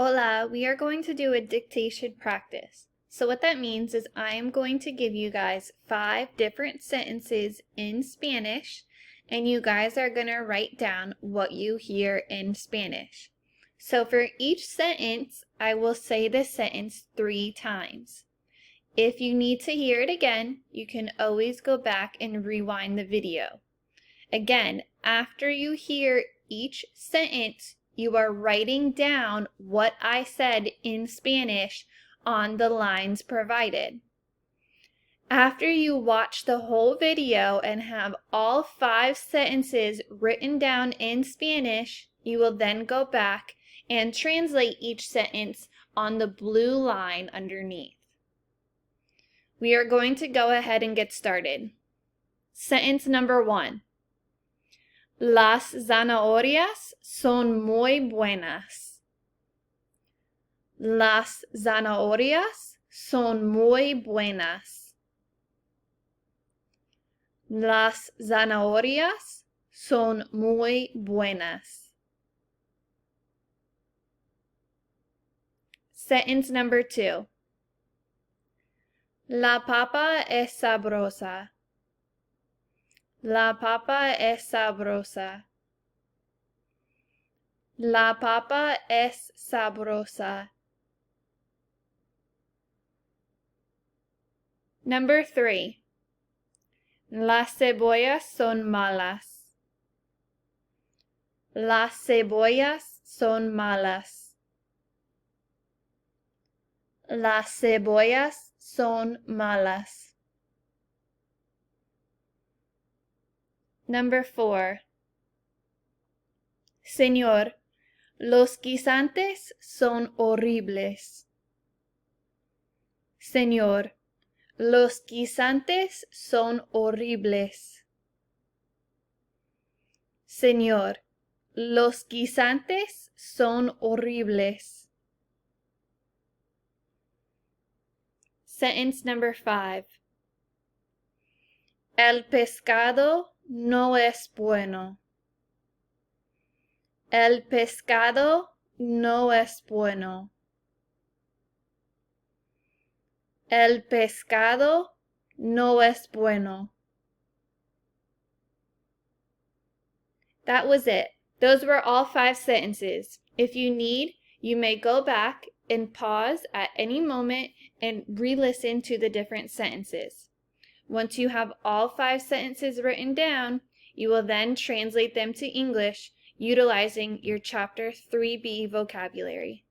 Hola, we are going to do a dictation practice. So what that means is I am going to give you guys 5 different sentences in Spanish, and you guys are going to write down what you hear in Spanish. So for each sentence, I will say the sentence 3 times. If you need to hear it again, you can always go back and rewind the video. Again, after you hear each sentence, you are writing down what I said in Spanish on the lines provided. After you watch the whole video and have all 5 sentences written down in Spanish, you will then go back and translate each sentence on the blue line underneath. We are going to go ahead and get started. Sentence number 1. Las zanahorias son muy buenas. Las zanahorias son muy buenas. Las zanahorias son muy buenas. Sentence number 2. La papa es sabrosa. La papa es sabrosa. La papa es sabrosa. Number 3. Las cebollas son malas. Las cebollas son malas. Las cebollas son malas. Number 4. Señor, los guisantes son horribles. Señor, los guisantes son horribles. Señor, los guisantes son horribles. Sentence number 5. El pescado no es bueno. El pescado no es bueno. El pescado no es bueno. That was it. Those were all 5 sentences. If you need, you may go back and pause at any moment and re-listen to the different sentences. Once you have all 5 sentences written down, you will then translate them to English utilizing your Chapter 3B vocabulary.